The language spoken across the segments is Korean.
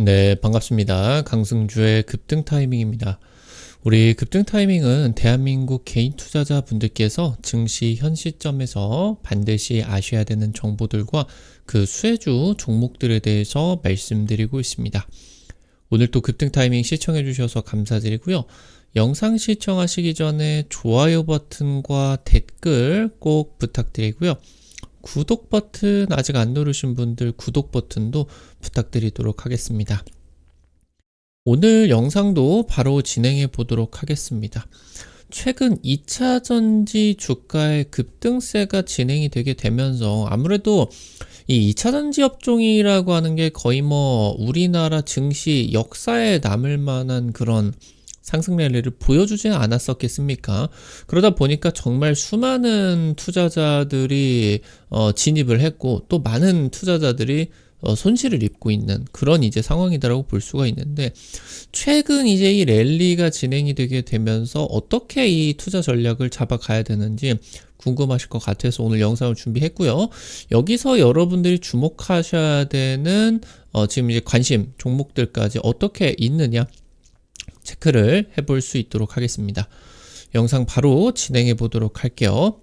네, 반갑습니다. 강승주의 급등 타이밍입니다. 우리 급등 타이밍은 대한민국 개인 투자자분들께서 증시 현 시점에서 반드시 아셔야 되는 정보들과 그 수혜주 종목들에 대해서 말씀드리고 있습니다. 오늘 또 급등 타이밍 시청해 주셔서 감사드리고요. 영상 시청하시기 전에 좋아요 버튼과 댓글 꼭 부탁드리고요. 구독 버튼 아직 안 누르신 분들 구독 버튼도 부탁드리도록 하겠습니다. 오늘 영상도 바로 진행해 보도록 하겠습니다. 최근 2차전지 주가의 급등세가 진행이 되게 되면서 아무래도 이 2차전지 업종이라고 하는 게 거의 우리나라 증시 역사에 남을 만한 그런 상승 랠리를 보여주지 않았었겠습니까? 그러다 보니까 정말 수많은 투자자들이 진입을 했고 또 많은 투자자들이 손실을 입고 있는 그런 이제 상황이다라고 볼 수가 있는데, 최근 이제 이 랠리가 진행이 되게 되면서 어떻게 이 투자 전략을 잡아가야 되는지 궁금하실 것 같아서 오늘 영상을 준비했고요. 여기서 여러분들이 주목하셔야 되는 지금 이제 관심 종목들까지 어떻게 있느냐 체크를 해볼 수 있도록 하겠습니다. 영상 바로 진행해 보도록 할게요.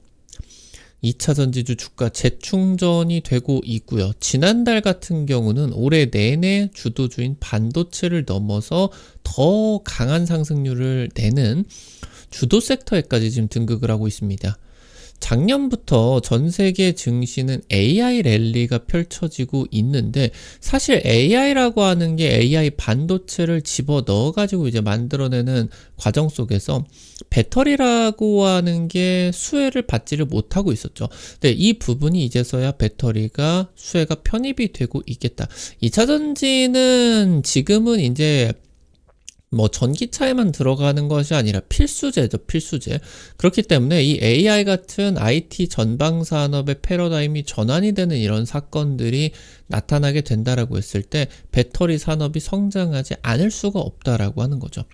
2차전지주 주가 재충전이 되고 있고요. 지난달 같은 경우는 올해 내내 주도주인 반도체를 넘어서 더 강한 상승률을 내는 주도 섹터에까지 지금 등극을 하고 있습니다. 작년부터 전 세계 증시는 AI 랠리가 펼쳐지고 있는데, 사실 AI라고 하는 게 AI 반도체를 집어 넣어가지고 이제 만들어내는 과정 속에서 배터리라고 하는 게 수혜를 받지를 못하고 있었죠. 근데 이 부분이 이제서야 배터리가 수혜가 편입이 되고 있겠다. 2차전지는 지금은 이제 전기차에만 들어가는 것이 아니라 필수제죠, 필수제. 그렇기 때문에 이 AI 같은 IT 전방 산업의 패러다임이 전환이 되는 이런 사건들이 나타나게 된다라고 했을 때 배터리 산업이 성장하지 않을 수가 없다라고 하는 거죠.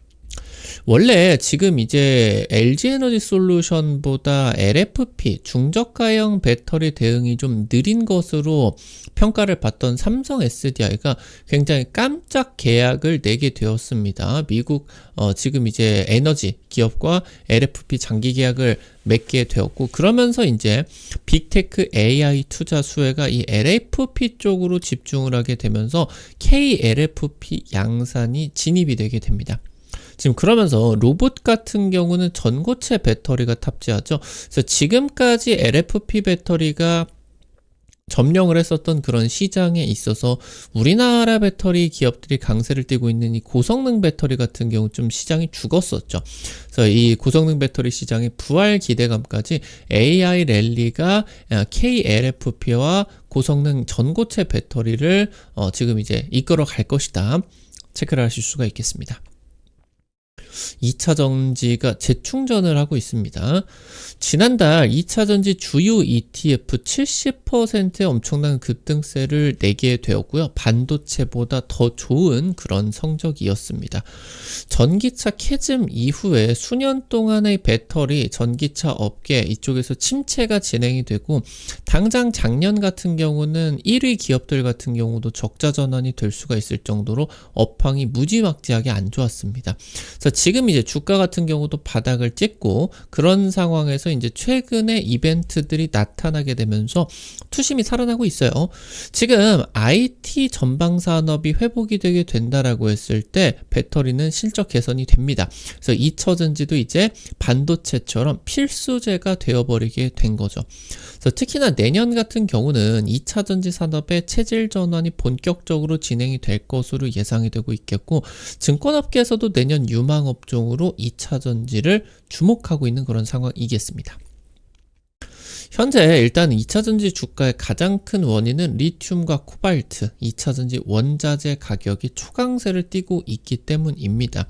원래 지금 이제 LG에너지솔루션보다 LFP 중저가형 배터리 대응이 좀 느린 것으로 평가를 받던 삼성 SDI가 굉장히 깜짝 계약을 내게 되었습니다. 미국 지금 이제 에너지 기업과 LFP 장기 계약을 맺게 되었고, 그러면서 이제 빅테크 AI 투자 수혜가 이 LFP 쪽으로 집중을 하게 되면서 KLFP 양산이 진입이 되게 됩니다. 지금 그러면서 로봇 같은 경우는 전고체 배터리가 탑재하죠. 그래서 지금까지 LFP 배터리가 점령을 했었던 그런 시장에 있어서 우리나라 배터리 기업들이 강세를 띠고 있는 이 고성능 배터리 같은 경우 좀 시장이 죽었었죠. 그래서 이 고성능 배터리 시장의 부활 기대감까지 AI 랠리가 KLFP와 고성능 전고체 배터리를 지금 이제 이끌어 갈 것이다. 체크를 하실 수가 있겠습니다. 2차전지가 재충전을 하고 있습니다. 지난달 2차전지 주요 ETF 70%의 엄청난 급등세를 내게 되었고요. 반도체보다 더 좋은 그런 성적이었습니다. 전기차 캐즘 이후에 수년 동안의 배터리 전기차 업계 이쪽에서 침체가 진행이 되고, 당장 작년 같은 경우는 1위 기업들 같은 경우도 적자 전환이 될 수가 있을 정도로 업황이 무지막지하게 안 좋았습니다. 그래서 지금 이제 주가 같은 경우도 바닥을 찍고, 그런 상황에서 이제 최근에 이벤트들이 나타나게 되면서 투심이 살아나고 있어요. 지금 IT 전방 산업이 회복이 되게 된다라고 했을 때 배터리는 실적 개선이 됩니다. 그래서 2차전지도 이제 반도체처럼 필수제가 되어버리게 된 거죠. 그래서 특히나 내년 같은 경우는 2차전지 산업의 체질 전환이 본격적으로 진행이 될 것으로 예상이 되고 있겠고, 증권업계에서도 내년 유망 업종으로 2차전지를 주목하고 있는 그런 상황이겠습니다. 현재 일단 2차전지 주가의 가장 큰 원인은 리튬과 코발트, 2차전지 원자재 가격이 초강세를 띠고 있기 때문입니다.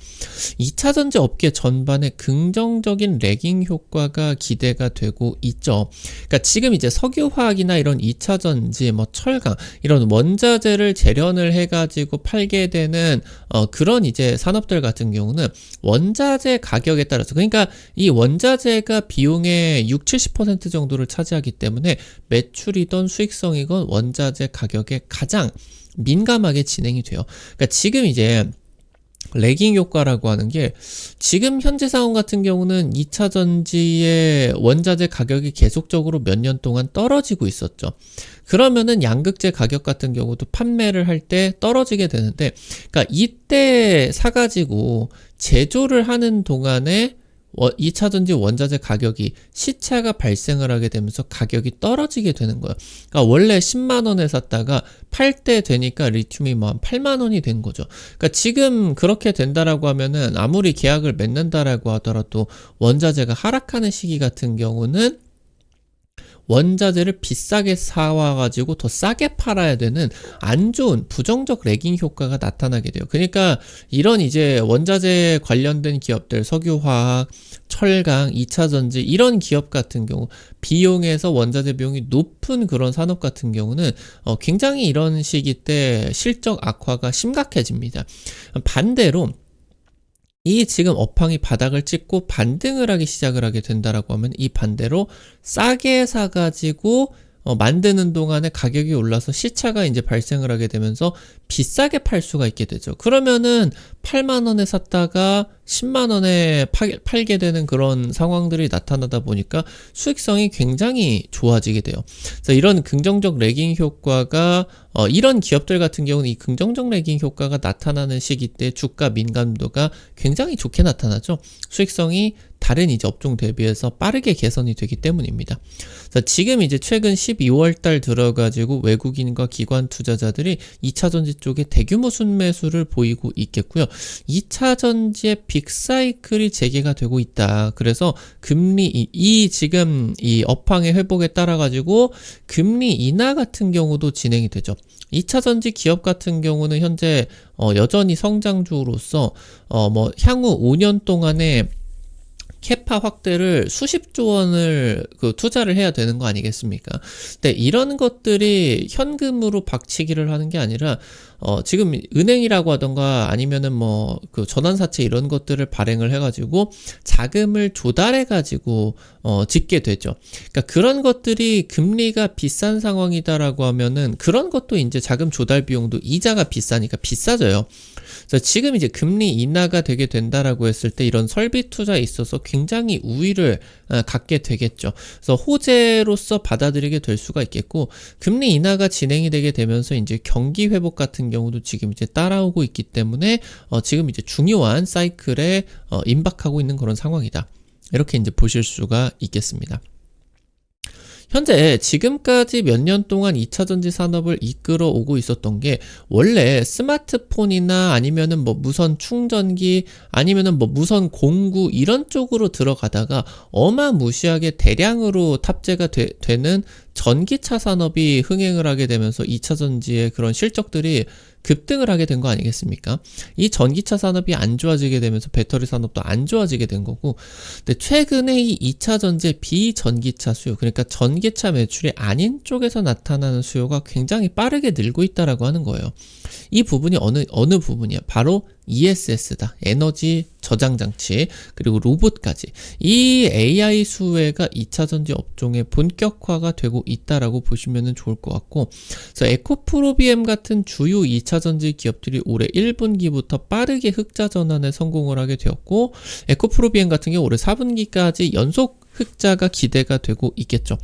2차전지 업계 전반에 긍정적인 레깅 효과가 기대가 되고 있죠. 그러니까 지금 이제 석유화학이나 이런 2차전지, 철강 이런 원자재를 재련을 해가지고 팔게 되는 그런 이제 산업들 같은 경우는 원자재 가격에 따라서, 그러니까 이 원자재가 비용의 60-70% 정도를 차지하기 때문에 매출이든 수익성이건 원자재 가격에 가장 민감하게 진행이 돼요. 그러니까 지금 이제 레깅 효과라고 하는 게 지금 현재 상황 같은 경우는 2차 전지의 원자재 가격이 계속적으로 몇 년 동안 떨어지고 있었죠. 그러면은 양극재 가격 같은 경우도 판매를 할 때 떨어지게 되는데, 그러니까 이때 사가지고 제조를 하는 동안에 2차 전지 원자재 가격이 시차가 발생을 하게 되면서 가격이 떨어지게 되는 거예요. 그러니까 원래 10만 원에 샀다가 팔 때 되니까 리튬이 뭐 한 8만 원이 된 거죠. 그러니까 지금 그렇게 된다라고 하면은 아무리 계약을 맺는다라고 하더라도 원자재가 하락하는 시기 같은 경우는 원자재를 비싸게 사와가지고 더 싸게 팔아야 되는 안 좋은 부정적 레깅 효과가 나타나게 돼요. 그러니까 이런 이제 원자재 관련된 기업들, 석유화학, 철강, 2차 전지 이런 기업 같은 경우 비용에서 원자재 비용이 높은 그런 산업 같은 경우는 굉장히 이런 시기 때 실적 악화가 심각해집니다. 반대로 이 지금 업황이 바닥을 찍고 반등을 하기 시작을 하게 된다라고 하면 이 반대로 싸게 사가지고 만드는 동안에 가격이 올라서 시차가 이제 발생을 하게 되면서 비싸게 팔 수가 있게 되죠. 그러면은 8만 원에 샀다가 10만 원에 팔게 되는 그런 상황들이 나타나다 보니까 수익성이 굉장히 좋아지게 돼요. 그래서 이런 긍정적 레깅 효과가 이런 기업들 같은 경우는 이 긍정적 레깅 효과가 나타나는 시기 때 주가 민감도가 굉장히 좋게 나타나죠. 수익성이 다른 이제 업종 대비해서 빠르게 개선이 되기 때문입니다. 자, 지금 이제 최근 12월 달 들어가지고 외국인과 기관 투자자들이 2차 전지 쪽에 대규모 순매수를 보이고 있겠고요. 2차 전지의 빅사이클이 재개가 되고 있다. 그래서 금리 지금 이 업황의 회복에 따라 가지고 금리 인하 같은 경우도 진행이 되죠. 2차 전지 기업 같은 경우는 현재 여전히 성장주로서 뭐 향후 5년 동안에 캐파 확대를 수십조 원을 투자를 해야 되는 거 아니겠습니까? 근데 이런 것들이 현금으로 박치기를 하는 게 아니라 지금 은행이라고 하던가 아니면은 뭐 전환사채 이런 것들을 발행을 해가지고 자금을 조달해가지고 짓게 되죠. 그러니까 그런 것들이 금리가 비싼 상황이다라고 하면은 그런 것도 이제 자금 조달 비용도 이자가 비싸니까 비싸져요. 그래서 지금 이제 금리 인하가 되게 된다라고 했을 때 이런 설비 투자에 있어서 굉장히 우위를 갖게 되겠죠. 그래서 호재로서 받아들이게 될 수가 있겠고, 금리 인하가 진행이 되게 되면서 이제 경기 회복 같은 경우도 지금 이제 따라오고 있기 때문에 지금 이제 중요한 사이클에 임박하고 있는 그런 상황이다. 이렇게 이제 보실 수가 있겠습니다. 현재 지금까지 몇 년 동안 2차 전지 산업을 이끌어 오고 있었던 게 원래 스마트폰이나 아니면은 뭐 무선 충전기 아니면은 뭐 무선 공구 이런 쪽으로 들어가다가 어마무시하게 대량으로 탑재가 되는 전기차 산업이 흥행을 하게 되면서 2차 전지의 그런 실적들이 급등을 하게 된 거 아니겠습니까? 이 전기차 산업이 안 좋아지게 되면서 배터리 산업도 안 좋아지게 된 거고, 근데 최근에 이 2차 전지의 비전기차 수요, 그러니까 전기차 매출이 아닌 쪽에서 나타나는 수요가 굉장히 빠르게 늘고 있다라고 하는 거예요. 이 부분이 어느 부분이야? 바로 ESS다. 에너지 저장 장치, 그리고 로봇까지. 이 AI 수혜가 2차 전지 업종의 본격화가 되고 있다라고 보시면 좋을 것 같고, 그래서 에코프로비엠 같은 주요 2차 전지 기업들이 올해 1분기부터 빠르게 흑자 전환에 성공을 하게 되었고, 에코프로비엠 같은 경우 올해 4분기까지 연속 흑자가 기대가 되고 있겠죠.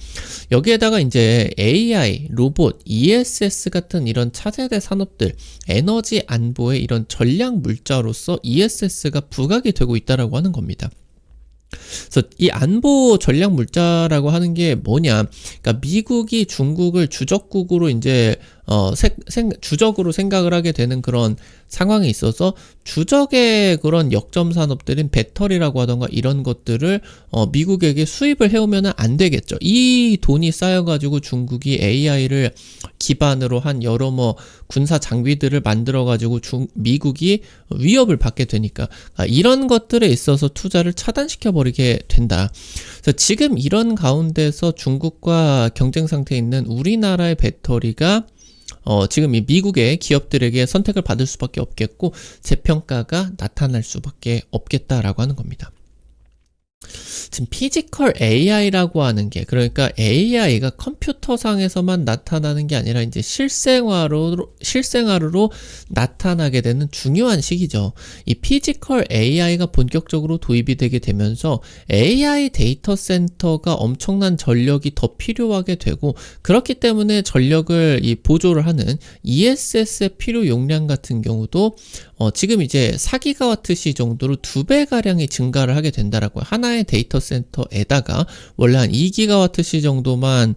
여기에다가 이제 AI, 로봇, ESS 같은 이런 차세대 산업들, 에너지 안보의 이런 전략 물자로서 ESS가 부각이 되고 있다라고 하는 겁니다. 그래서 이 안보 전략 물자라고 하는 게 뭐냐? 그러니까 미국이 중국을 주적국으로 이제 주적으로 생각을 하게 되는 그런 상황에 있어서 주적의 그런 역점 산업들인 배터리라고 하던가 이런 것들을 미국에게 수입을 해오면 안 되겠죠. 이 돈이 쌓여가지고 중국이 AI를 기반으로 한 여러 뭐 군사 장비들을 만들어가지고 미국이 위협을 받게 되니까 이런 것들에 있어서 투자를 차단시켜 버리게 된다. 그래서 지금 이런 가운데서 중국과 경쟁 상태에 있는 우리나라의 배터리가 지금 이 미국의 기업들에게 선택을 받을 수밖에 없겠고 재평가가 나타날 수밖에 없겠다라고 하는 겁니다. 지금 피지컬 AI라고 하는 게, 그러니까 AI가 컴퓨터상에서만 나타나는 게 아니라 이제 실생활로 나타나게 되는 중요한 시기죠. 이 피지컬 AI가 본격적으로 도입이 되게 되면서 AI 데이터 센터가 엄청난 전력이 더 필요하게 되고, 그렇기 때문에 전력을 보조를 하는 ESS의 필요 용량 같은 경우도 지금 이제 4GWh 정도로 2배가량이 증가를 하게 된다라고요. 하나의 데이터 센터에다가 원래 한 2GWh 정도만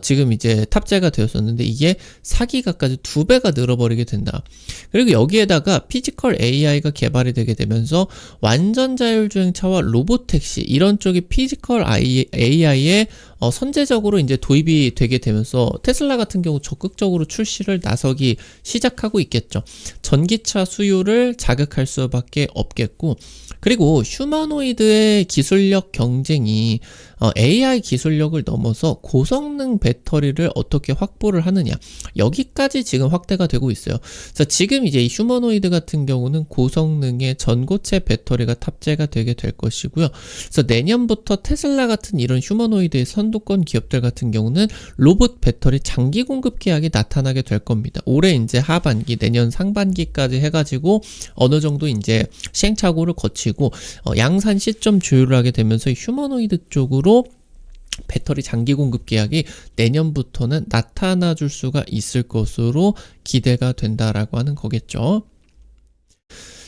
지금 이제 탑재가 되었었는데 이게 4기가까지 2배가 늘어버리게 된다. 그리고 여기에다가 피지컬 AI가 개발이 되게 되면서 완전 자율주행차와 로보택시 이런 쪽이 피지컬 AI에 선제적으로 이제 도입이 되게 되면서 테슬라 같은 경우 적극적으로 출시를 나서기 시작하고 있겠죠. 전기차 수요를 자극할 수밖에 없겠고, 그리고 휴머노이드의 기술력 경쟁이 AI 기술력을 넘어서 고성능 배터리를 어떻게 확보를 하느냐, 여기까지 지금 확대가 되고 있어요. 그래서 지금 이제 이 휴머노이드 같은 경우는 고성능의 전고체 배터리가 탑재가 되게 될 것이고요. 그래서 내년부터 테슬라 같은 이런 휴머노이드의 선도권 기업들 같은 경우는 로봇 배터리 장기 공급 계약이 나타나게 될 겁니다. 올해 이제 하반기, 내년 상반기까지 해가지고 어느 정도 이제 시행착오를 거치고 양산 시점 조율을 하게 되면서 휴머노이드 쪽으로 배터리 장기 공급 계약이 내년부터는 나타나 줄 수가 있을 것으로 기대가 된다라고 하는 거겠죠.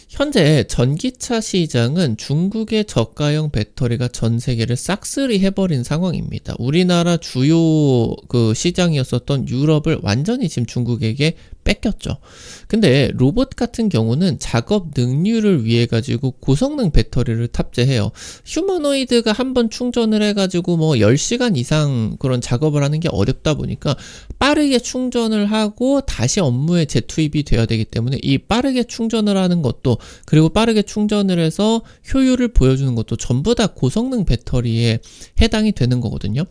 현재 전기차 시장은 중국의 저가형 배터리가 전 세계를 싹쓸이 해버린 상황입니다. 우리나라 주요 시장이었었던 유럽을 완전히 지금 중국에게 뺏겼죠. 근데 로봇 같은 경우는 작업 능률을 위해 가지고 고성능 배터리를 탑재해요. 휴머노이드가 한번 충전을 해가지고 10시간 이상 그런 작업을 하는 게 어렵다 보니까 빠르게 충전을 하고 다시 업무에 재투입이 돼야 되기 때문에 이 빠르게 충전을 하는 것도, 그리고 빠르게 충전을 해서 효율을 보여주는 것도 전부 다 고성능 배터리에 해당이 되는 거거든요.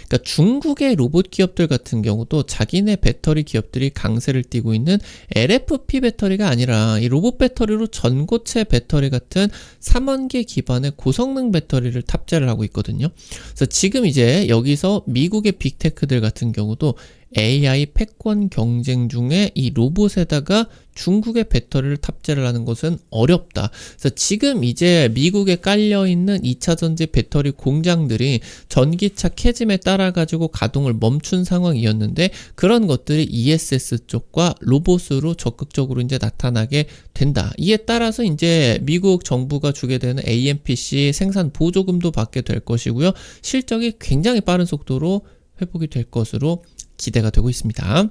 그러니까 중국의 로봇 기업들 같은 경우도 자기네 배터리 기업들이 강세를 띠고 있는 LFP 배터리가 아니라 이 로봇 배터리로 전고체 배터리 같은 3원계 기반의 고성능 배터리를 탑재를 하고 있거든요. 그래서 지금 이제 여기서 미국의 빅테크들 같은 경우도 AI 패권 경쟁 중에 이 로봇에다가 중국의 배터리를 탑재를 하는 것은 어렵다. 그래서 지금 이제 미국에 깔려있는 2차전지 배터리 공장들이 전기차 캐즘에 따라 가지고 가동을 멈춘 상황이었는데, 그런 것들이 ESS 쪽과 로봇으로 적극적으로 이제 나타나게 된다. 이에 따라서 이제 미국 정부가 주게 되는 AMPC 생산 보조금도 받게 될 것이고요. 실적이 굉장히 빠른 속도로 회복이 될 것으로 기대가 되고 있습니다.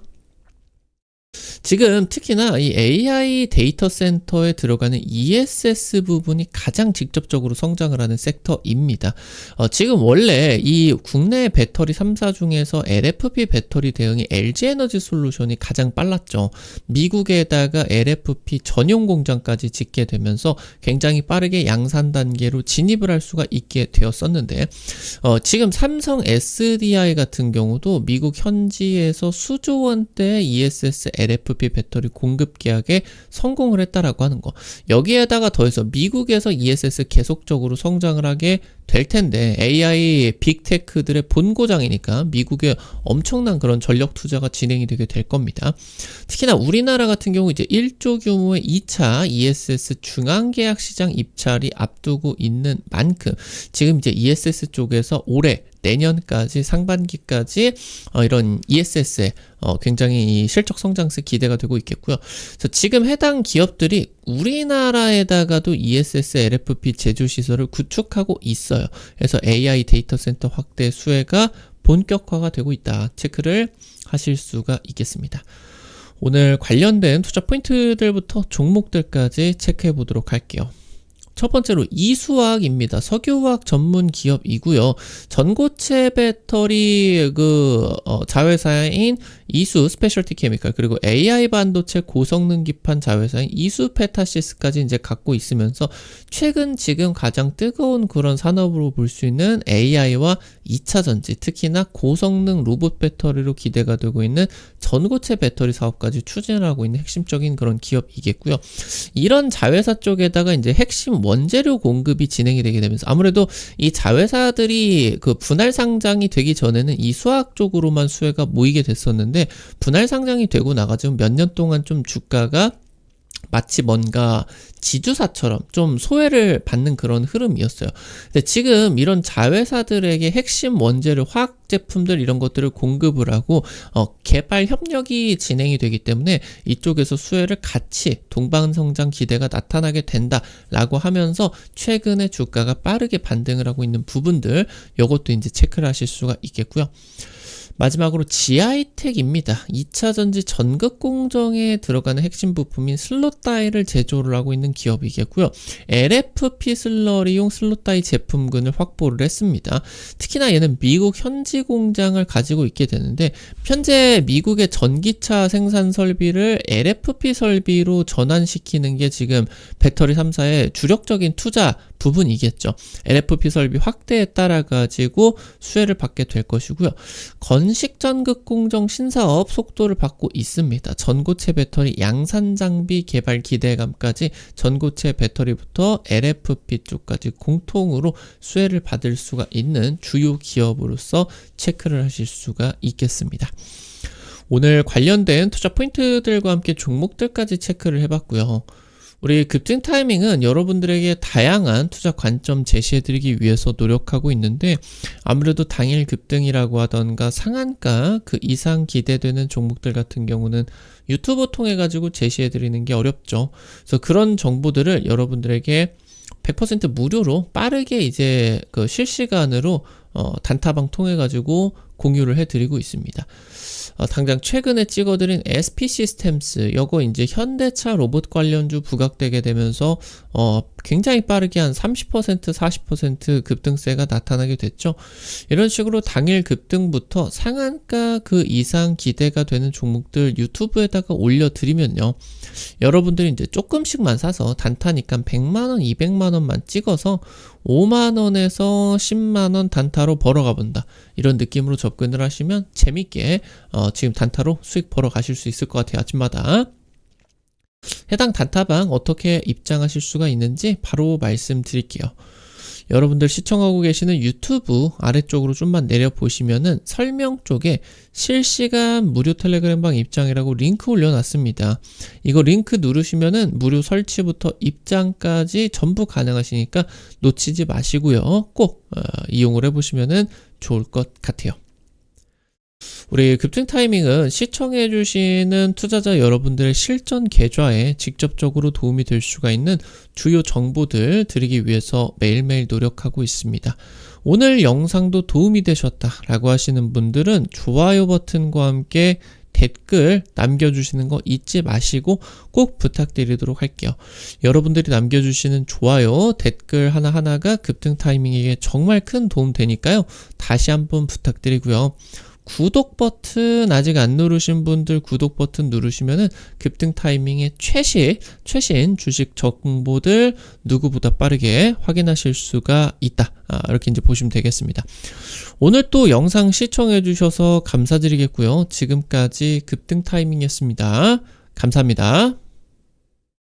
지금 특히나 이 AI 데이터 센터에 들어가는 ESS 부분이 가장 직접적으로 성장을 하는 섹터입니다. 지금 원래 이 국내 배터리 3사 중에서 LFP 배터리 대응이 LG에너지 솔루션이 가장 빨랐죠. 미국에다가 LFP 전용 공장까지 짓게 되면서 굉장히 빠르게 양산 단계로 진입을 할 수가 있게 되었었는데, 지금 삼성 SDI 같은 경우도 미국 현지에서 수조 원대의 ESS LFP 배터리 공급 계약에 성공을 했다라고 하는 거. 여기에다가 더해서 미국에서 ESS 계속적으로 성장을 하게 될 텐데, AI 빅테크들의 본고장이니까 미국에 엄청난 그런 전력 투자가 진행이 되게 될 겁니다. 특히나 우리나라 같은 경우 이제 1조 규모의 2차 ESS 중앙계약 시장 입찰이 앞두고 있는 만큼 지금 이제 ESS 쪽에서 올해 내년까지 상반기까지 이런 ESS에 굉장히 실적 성장세 기대가 되고 있겠고요. 그래서 지금 해당 기업들이 우리나라에다가도 ESS LFP 제조 시설을 구축하고 있어요. 그래서 AI 데이터 센터 확대 수혜가 본격화가 되고 있다. 체크를 하실 수가 있겠습니다. 오늘 관련된 투자 포인트들부터 종목들까지 체크해 보도록 할게요. 첫 번째로 이수화학입니다. 석유화학 전문 기업이고요. 전고체 배터리 자회사인 이수 스페셜티 케미칼, 그리고 AI 반도체 고성능 기판 자회사인 이수 페타시스까지 이제 갖고 있으면서 최근 지금 가장 뜨거운 그런 산업으로 볼 수 있는 AI와 2차 전지, 특히나 고성능 로봇 배터리로 기대가 되고 있는 전고체 배터리 사업까지 추진을 하고 있는 핵심적인 그런 기업이겠고요. 이런 자회사 쪽에다가 이제 핵심 원재료 공급이 진행이 되게 되면서 아무래도 이 자회사들이 그 분할 상장이 되기 전에는 이 수학 쪽으로만 수혜가 모이게 됐었는데 분할 상장이 되고 나가지고 몇 년 동안 좀 주가가 마치 뭔가 지주사처럼 좀 소외를 받는 그런 흐름이었어요. 근데 지금 이런 자회사들에게 핵심 원재료 화학 제품들 이런 것들을 공급을 하고 개발 협력이 진행이 되기 때문에 이쪽에서 수혜를 같이 동반성장 기대가 나타나게 된다라고 하면서 최근에 주가가 빠르게 반등을 하고 있는 부분들 요것도 이제 체크를 하실 수가 있겠고요. 마지막으로 GI텍입니다. 2차전지 전극 공정에 들어가는 핵심 부품인 슬롯다이를 제조를 하고 있는 기업이겠고요. LFP 슬러리용 슬롯다이 제품군을 확보를 했습니다. 특히나 얘는 미국 현지 공장을 가지고 있게 되는데 현재 미국의 전기차 생산 설비를 LFP 설비로 전환시키는 게 지금 배터리 3사의 주력적인 투자 부분이겠죠. LFP 설비 확대에 따라 가지고 수혜를 받게 될 것이고요. 건식 전극 공정 신사업 속도를 받고 있습니다. 전고체 배터리 양산 장비 개발 기대감까지 전고체 배터리부터 LFP 쪽까지 공통으로 수혜를 받을 수가 있는 주요 기업으로서 체크를 하실 수가 있겠습니다. 오늘 관련된 투자 포인트들과 함께 종목들까지 체크를 해봤고요. 우리 급등 타이밍은 여러분들에게 다양한 투자 관점 제시해드리기 위해서 노력하고 있는데 아무래도 당일 급등이라고 하던가 상한가 그 이상 기대되는 종목들 같은 경우는 유튜브 통해 가지고 제시해드리는 게 어렵죠. 그래서 그런 정보들을 여러분들에게 100% 무료로 빠르게 이제 그 실시간으로 단타방 통해 가지고 공유를 해드리고 있습니다. 당장 최근에 찍어드린 SP 시스템스 요거 이제 현대차 로봇 관련주 부각되게 되면서 굉장히 빠르게 한 30% 40% 급등세가 나타나게 됐죠. 이런 식으로 당일 급등부터 상한가 그 이상 기대가 되는 종목들 유튜브에다가 올려드리면요. 여러분들이 이제 조금씩만 사서 단타니까 100만원 200만원만 찍어서 5만원에서 10만원 단타로 벌어가 본다. 이런 느낌으로 접근을 하시면 재밌게 지금 단타로 수익 벌어 가실 수 있을 것 같아요. 아침마다. 해당 단타방 어떻게 입장하실 수가 있는지 바로 말씀드릴게요. 여러분들 시청하고 계시는 유튜브 아래쪽으로 좀만 내려보시면은 설명 쪽에 실시간 무료 텔레그램방 입장이라고 링크 올려놨습니다. 이거 링크 누르시면은 무료 설치부터 입장까지 전부 가능하시니까 놓치지 마시고요. 꼭 이용을 해보시면은 좋을 것 같아요. 우리 급등 타이밍은 시청해주시는 투자자 여러분들의 실전 계좌에 직접적으로 도움이 될 수가 있는 주요 정보들 드리기 위해서 매일매일 노력하고 있습니다. 오늘 영상도 도움이 되셨다라고 하시는 분들은 좋아요 버튼과 함께 댓글 남겨주시는 거 잊지 마시고 꼭 부탁드리도록 할게요. 여러분들이 남겨주시는 좋아요, 댓글 하나하나가 급등 타이밍에 정말 큰 도움 되니까요. 다시 한번 부탁드리고요. 구독 버튼 아직 안 누르신 분들 구독 버튼 누르시면은 급등 타이밍의 최신 주식 정보들 누구보다 빠르게 확인하실 수가 있다. 이렇게 이제 보시면 되겠습니다. 오늘 또 영상 시청해 주셔서 감사드리겠고요. 지금까지 급등 타이밍이었습니다. 감사합니다.